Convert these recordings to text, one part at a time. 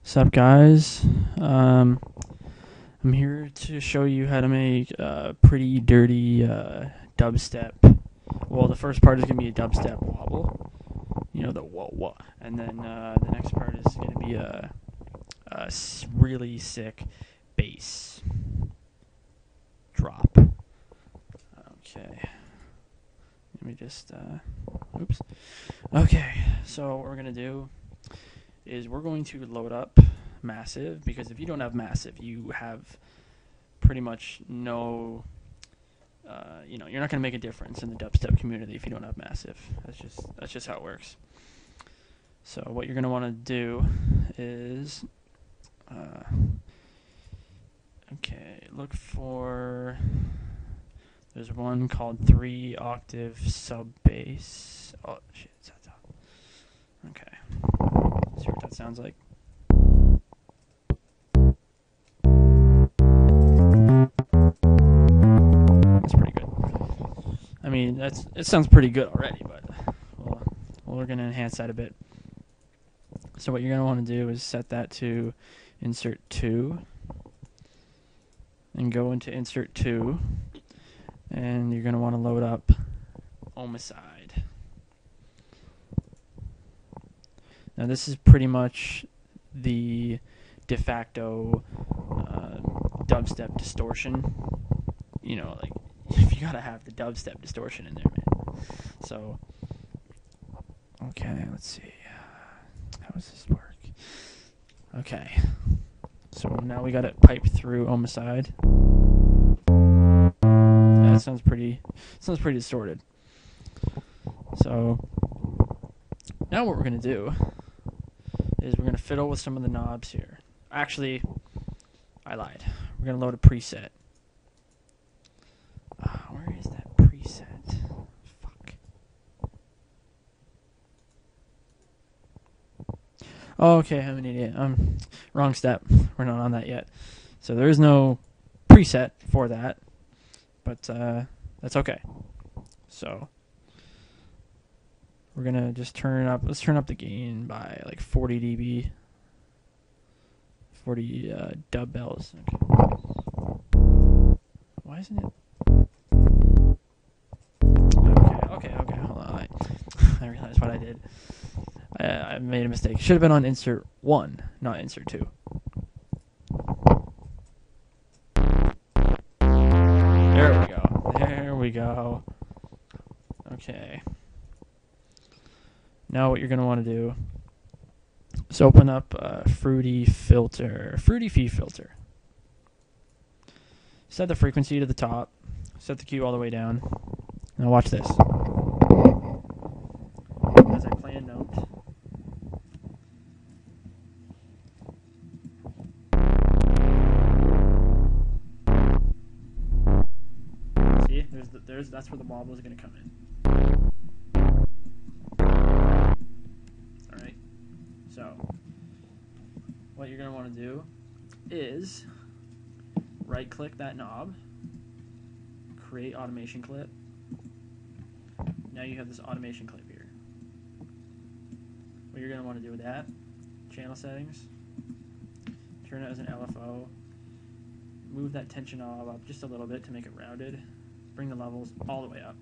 What's up, guys? I'm here to show you how to make a pretty dirty dubstep. Well, the first part is going to be a dubstep wobble. You know, the whoa whoa. And then the next part is going to be a really sick bass drop. Okay. Let me just, oops. Okay, so what we're going to do is we're going to load up Massive, because if you don't have Massive, you have pretty much no, you're not going to make a difference in the dubstep community if you don't have Massive. That's just how it works. So what you're going to want to do is, look for, there's one called 3-octave sub bass. Oh shit, okay. See what that sounds like. That's pretty good. I mean, it sounds pretty good already, but we're going to enhance that a bit. So what you're going to want to do is set that to insert 2 and go into insert 2, and you're going to want to load up Ohmicide. Now this is pretty much the de facto dubstep distortion. You know, like, you gotta have the dubstep distortion in there, man. So, okay, let's see. How does this work? Okay. So now we got it piped through Ohmicide. That sounds pretty distorted. So now what we're gonna do is we're going to fiddle with some of the knobs here. Actually, I lied. We're going to load a preset. Where is that preset? Fuck. Oh, okay, I'm an idiot. Wrong step. We're not on that yet. So there is no preset for that, but that's okay. So we're going to just let's turn up the gain by like 40 dB. 40 dub bells. Okay. Why isn't it? Okay, hold on. I realized what I did. I made a mistake. Should have been on insert 1, not insert 2. There we go. Okay. Now what you're going to want to do is open up a Fruity Fee filter. Set the frequency to the top. Set the Q all the way down. Now watch this. As I play a note. See? That's where the wobble is going to come in. So, what you're going to want to do is right-click that knob, create automation clip. Now you have this automation clip here. What you're going to want to do with that, channel settings, turn it as an LFO, move that tension knob up just a little bit to make it rounded, bring the levels all the way up,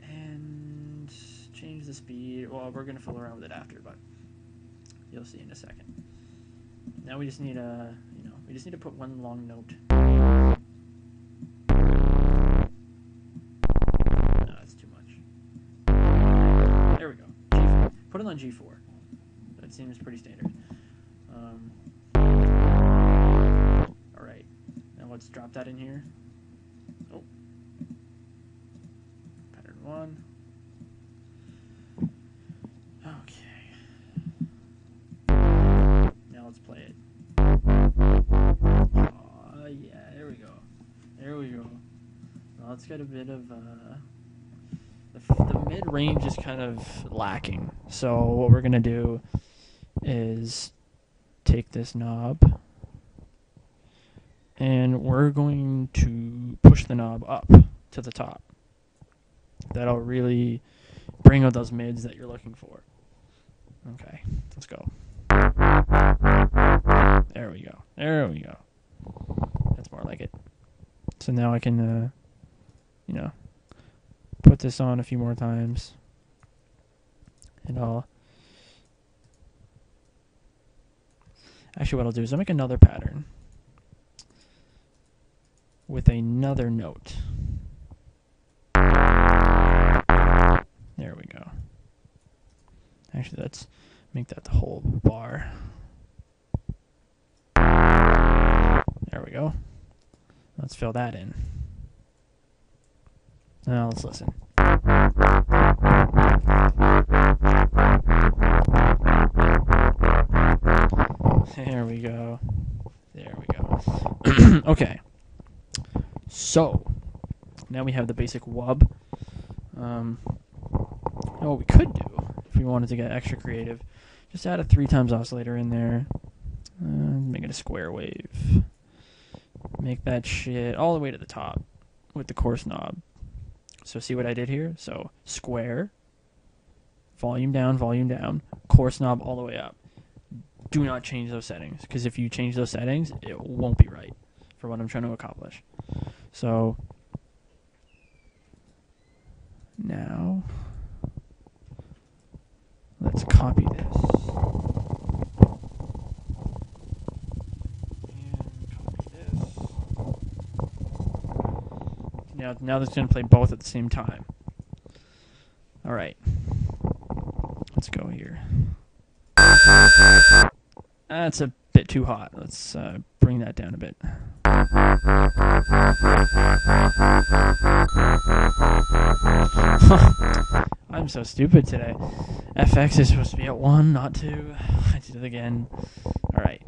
and change the speed. Well, we're going to fool around with it after, but you'll see in a second. Now we just need to put one long note. No, that's too much. There we go. G4. Put it on G4. That seems pretty standard. Alright. Now let's drop that in here. Oh. Pattern 1. Okay. Now let's play it. Oh, yeah, there we go. There we go. Well, it's got a bit of, the mid-range is kind of lacking. So what we're going to do is take this knob, and we're going to push the knob up to the top. That'll really bring out those mids that you're looking for. Okay, let's go. There we go. That's more like it. So now I can, you know, put this on a few more times. And I'll... Actually, what I'll do is I'll make another pattern with another note. There we go. Actually, let's make that the whole bar. There we go. Let's fill that in. Now let's listen. There we go. There we go. Okay. So, now we have the basic wub. What we could do, if we wanted to get extra creative, just add a 3x oscillator in there. Make it a square wave. Make that shit all the way to the top with the coarse knob. So see what I did here? So square, volume down, coarse knob all the way up. Do not change those settings, because if you change those settings, it won't be right for what I'm trying to accomplish. So now let's copy this. Now that's going to play both at the same time. All right. Let's go here. That's a bit too hot. Let's bring that down a bit. I'm so stupid today. FX is supposed to be at 1, not 2. I did it again. All right.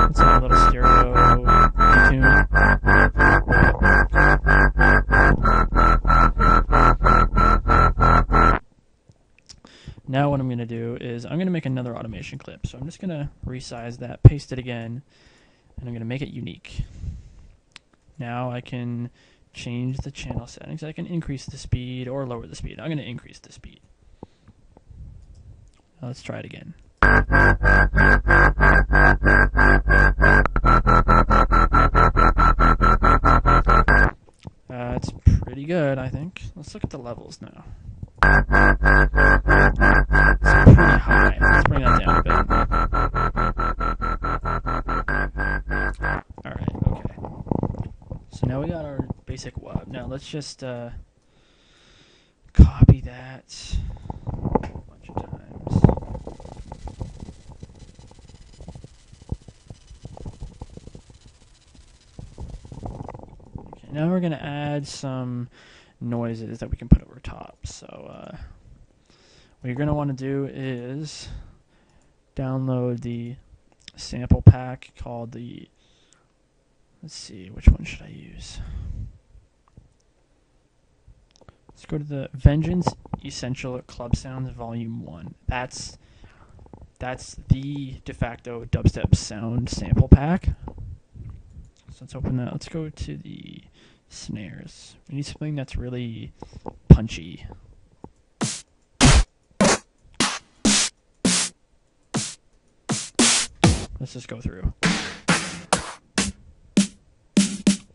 Let's have a little stereo tune. Now what I'm going to do is I'm going to make another automation clip. So I'm just going to resize that, paste it again, and I'm going to make it unique. Now I can change the channel settings. I can increase the speed or lower the speed. I'm going to increase the speed. Now let's try it again. That's pretty good, I think. Let's look at the levels now. It's pretty high. Let's bring that down a bit. Alright, okay. So now we got our basic wub. Now let's just copy that a bunch of times. Okay, now we're going to add some noises that we can put over top. So what you're going to want to do is download the sample pack called the, let's see, which one should I use? Let's go to the Vengeance Essential Club Sounds Volume 1. That's the de facto dubstep sound sample pack. So let's open that. Let's go to the snares. We need something that's really punchy. Let's just go through.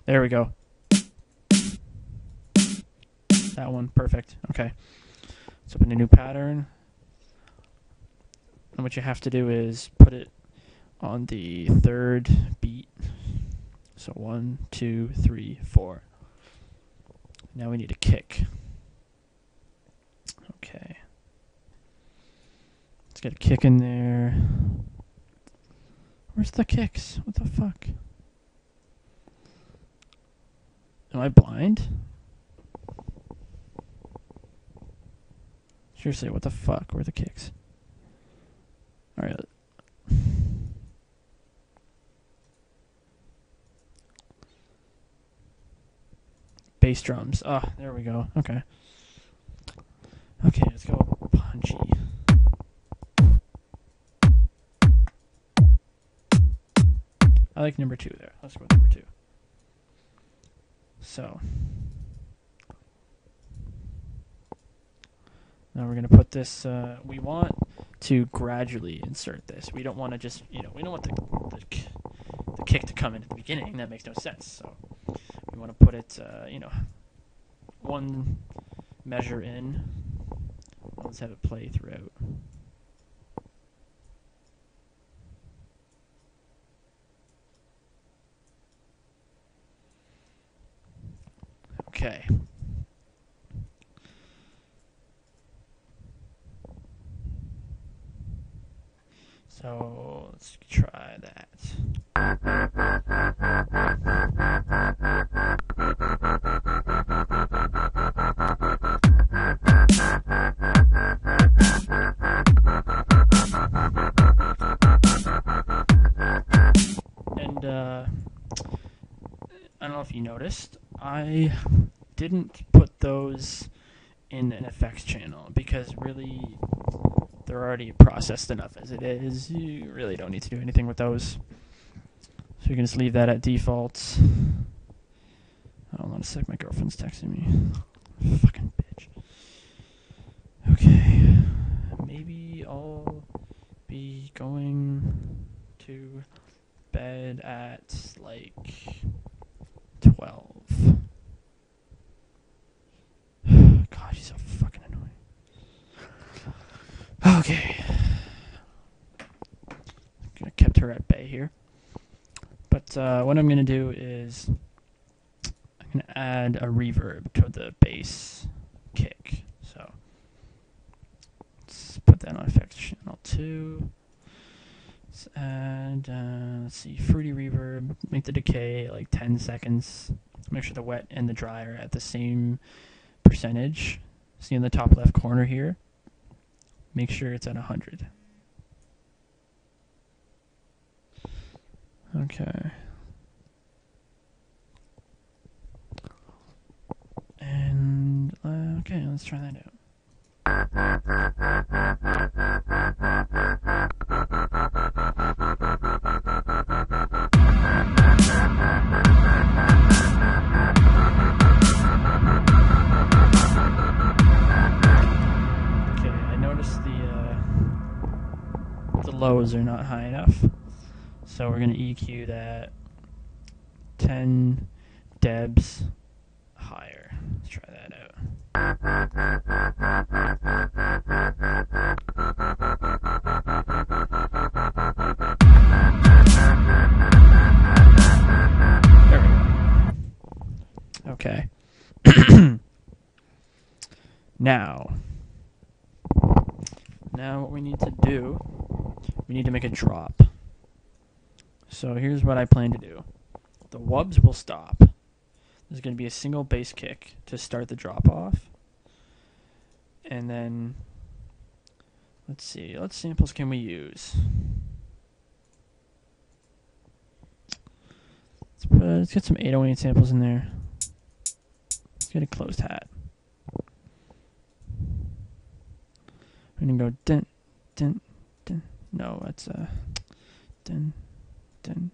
There we go. That one, perfect. Okay. Let's open a new pattern. And what you have to do is put it on the third beat. So 1, 2, 3, 4. Now we need a kick. Okay. Let's get a kick in there. Where's the kicks? What the fuck? Am I blind? Seriously, what the fuck? Where are the kicks? Alright. Bass drums. Ah, there we go. Okay. Okay, let's go punchy. I like number 2 there. Let's go with number 2. So. Now we're going to put this, we want to gradually insert this. We don't want to just, we don't want the kick to come in at the beginning. That makes no sense. So we want to put it, one measure in. Let's have it play throughout. Okay. So let's try that. And I don't know if you noticed, I didn't put those in an effects channel because really they're already processed enough as it is. You really don't need to do anything with those. So you can just leave that at defaults. Hold on a sec, my girlfriend's texting me. Fucking bitch. Okay. Maybe I'll be going to bed at like 12. God, she's so fucking annoying. Okay. I kept her at bay here. But what I'm going to do is I'm going to add a reverb to the bass kick. So let's put that on effects channel 2. Let's add, let's see, fruity reverb. Make the decay like 10 seconds. Make sure the wet and the dry are at the same percentage. See in the top left corner here? Make sure it's at 100. Okay. And, okay, let's try that out. Okay, I noticed the lows are not high enough. So we're going to EQ that 10 dBs higher. Let's try that out. There we go. Okay. Now what we need to do, we need to make a drop. So here's what I plan to do. The wubs will stop. There's going to be a single bass kick to start the drop off. And then, let's see, what samples can we use? Let's get some 808 samples in there. Let's get a closed hat. I'm going to go dun, dun, dun. No, that's dun, dun.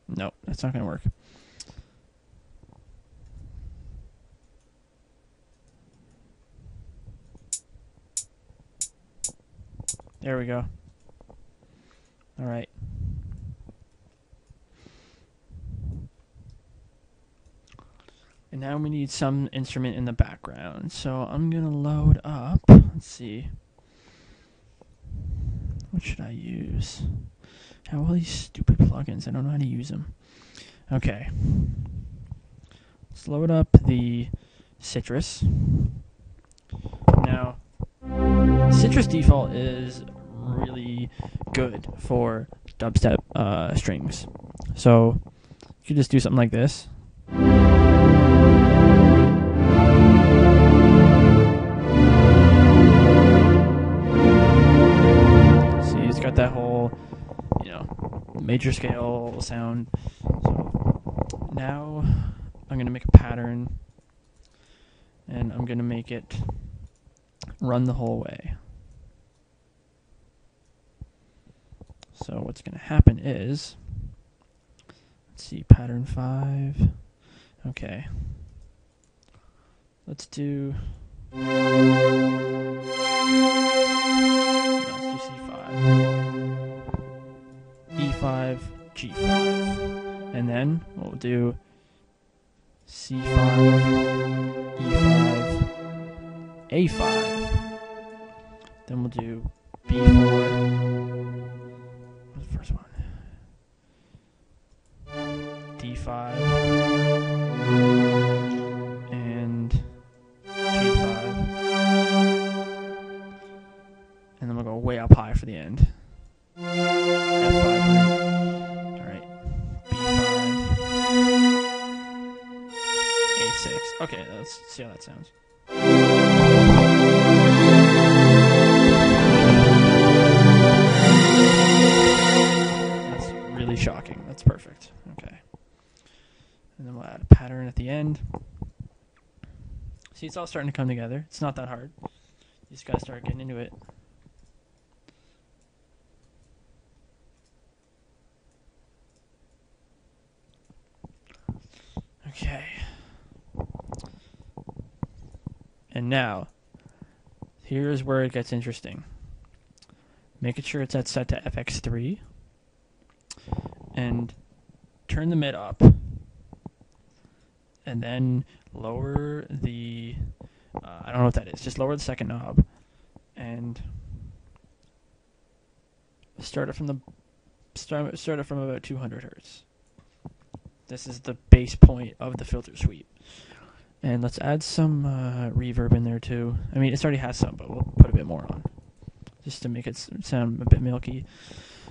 No, that's not going to work. There we go. All right. And now we need some instrument in the background. So I'm going to load up. Let's see. What should I use? I have all these stupid plugins. I don't know how to use them. Okay. Let's load up the Citrus. Now, Citrus default is really good for dubstep strings. So you could just do something like this. See, it's got that whole, major scale sound. So now I'm going to make a pattern and I'm going to make it run the whole way. So what's going to happen is, let's see, pattern 5. Okay. Let's do. No, let's do C5, E5, G5, and then we'll do C5, E5, A5. Then we'll do B4. What's the first one? D5 and G5, and then we'll go way up high for the end. F5 root. All right. B5, A6. Okay, let's see how that sounds. That's really shocking. That's perfect. Okay. And then we'll add a pattern at the end. See, it's all starting to come together. It's not that hard. You just gotta start getting into it. Okay. And now, here's where it gets interesting. Making sure it's set to FX3. And turn the mid up. And then lower the, I don't know what that is, just lower the second knob. And start it from about 200 hertz. This is the base point of the filter suite. And let's add some reverb in there too. I mean, it already has some, but we'll put a bit more on, just to make it sound a bit milky.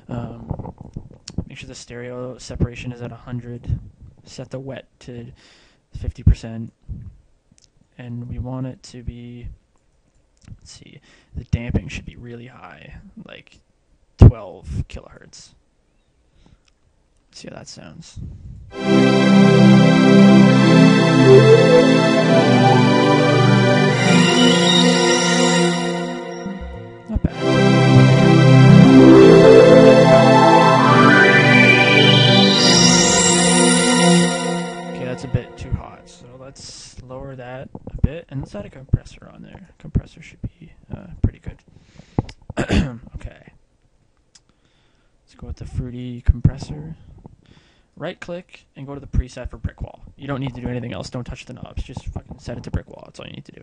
Make sure the stereo separation is at 100. Set the wet to 50%. And we want it to be, let's see, the damping should be really high, like 12 kilohertz. Let's see how that sounds. Not bad. Okay, that's a bit too hot, so let's lower that a bit, and let's add a compressor on there. Compressor should be pretty good. Okay. Let's go with the fruity compressor. Right click and go to the preset for brick wall. You don't need to do anything else. Don't touch the knobs. Just fucking set it to brick wall. That's all you need to do.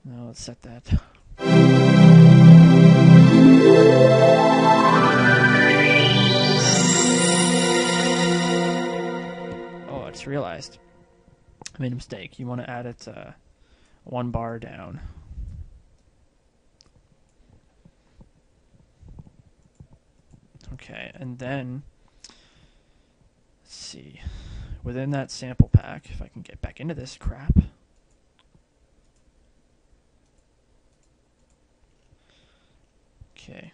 Now let's set that. Oh, I just realized I made a mistake. You want to add it 1 bar down. Okay, and then let's see, within that sample pack, if I can get back into this crap. Okay.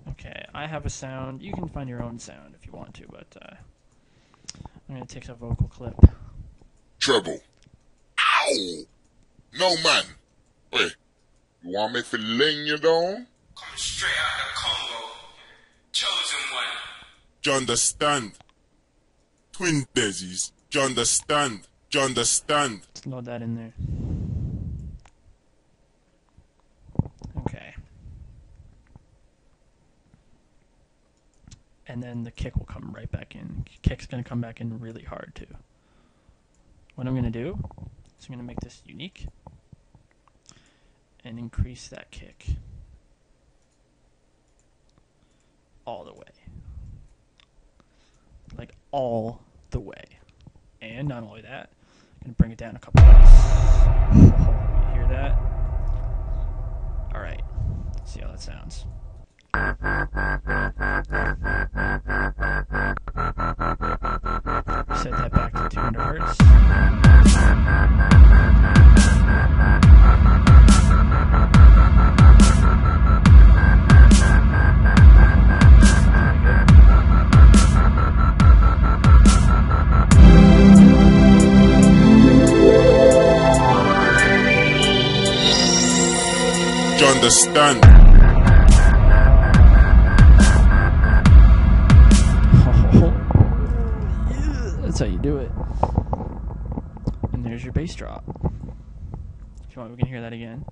Okay, I have a sound. You can find your own sound if you want to, but I'm going to take a vocal clip. Treble. Ow! No, man. Wait, you want me to ling you down? Come straight out of Congo. Chosen one. Do you understand? Twin daisies. Do you understand? Do you understand? Let's load that in there. Okay. And then the kick will come right back in. Kick's going to come back in really hard too. What I'm going to do is I'm going to make this unique and increase that kick all the way. Like all the way. And not only that, I'm going to bring it down a couple of Oh, you hear that? Alright, let's see how that sounds. Set that back to 200 hertz. understand? That's how you do it. And there's your bass drop. If you want, we can hear that again.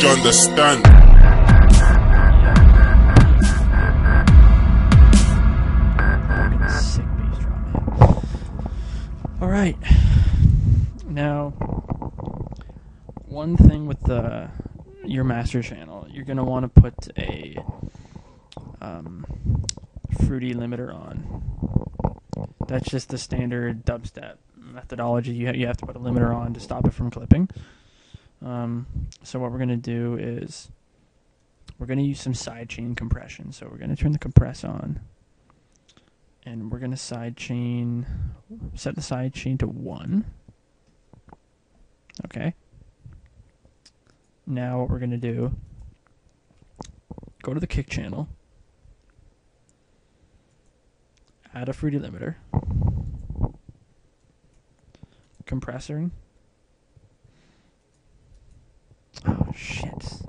Do you understand? Sick bass drop, man. All right. Now, one thing with your master channel, you're gonna want to put a fruity limiter on. That's just the standard dubstep methodology. You have to put a limiter on to stop it from clipping. So what we're going to do is we're going to use some sidechain compression. So we're going to turn the compress on, and we're going to set the sidechain to 1. Okay. Now what we're going to do, go to the kick channel, add a fruity limiter, compressor. Oh shit.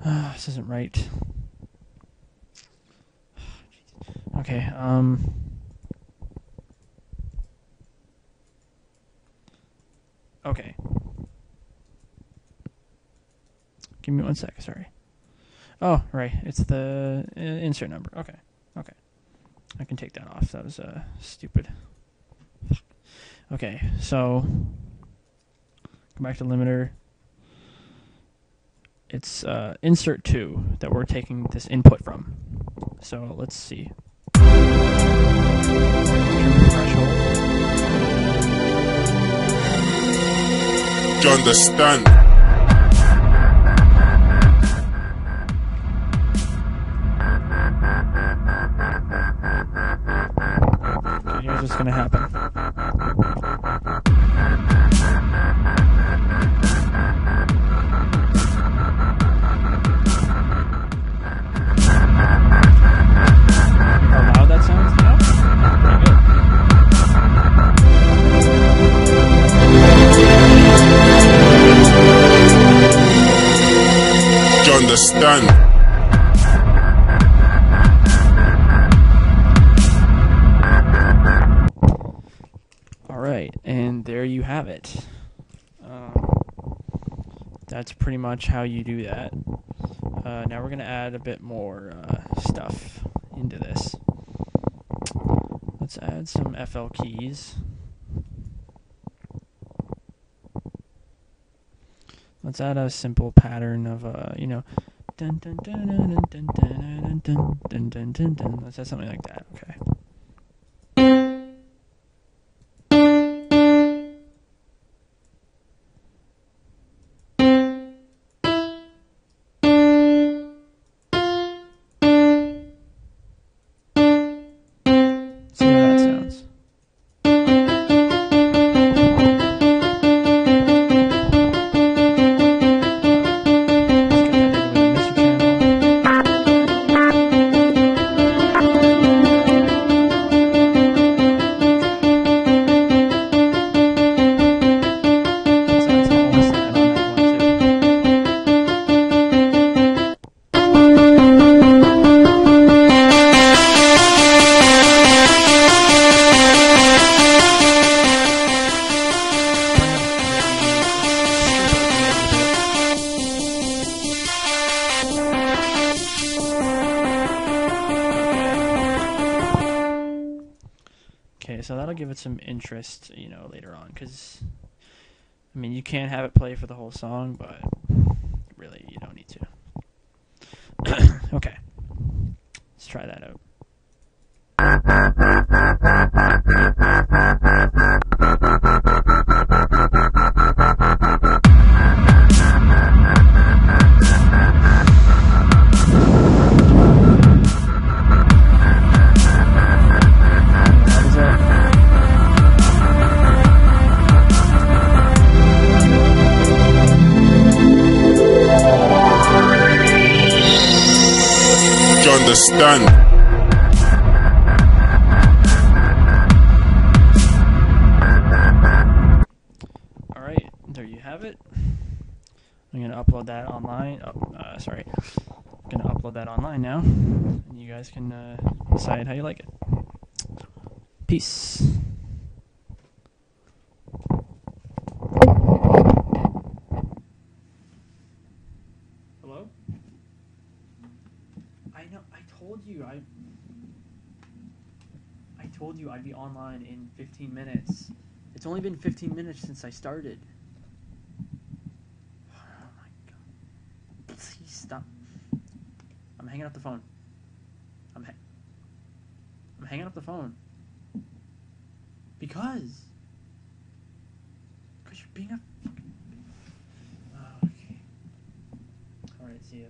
This isn't right. Okay, okay. Give me 1 second, sorry. Oh, right, it's the insert number. Okay, okay. I can take that off. That was stupid. Okay, so come back to limiter. It's insert 2 that we're taking this input from. So let's see. Threshold. Do you understand? Okay, here's what's gonna happen. How loud that sounds now? Pretty good. Do you understand? Alright, and there you have it. That's pretty much how you do that. Now we're going to add a bit more stuff into this. Let's add some FL keys. Let's add a simple pattern of, you know, dun dun dun dun dun dun dun dun dun dun dun dun. Let's add something like that. Okay. See how that sounds. Okay, so that'll give it some interest, you know, later on, because, I mean, you can have it play for the whole song, but really, you don't need to. Okay, let's try that out. Understand? there you have it. I'm gonna upload that online. Sorry, I'm gonna upload that online now, and you guys can decide how you like it. Peace. Hello? I know. I told you. I told you I'd be online in 15 minutes. It's only been 15 minutes since I started. Oh my god. Please stop. I'm hanging up the phone. I'm hanging up the phone. Because you're being a fucking... Oh, okay. Alright, see ya.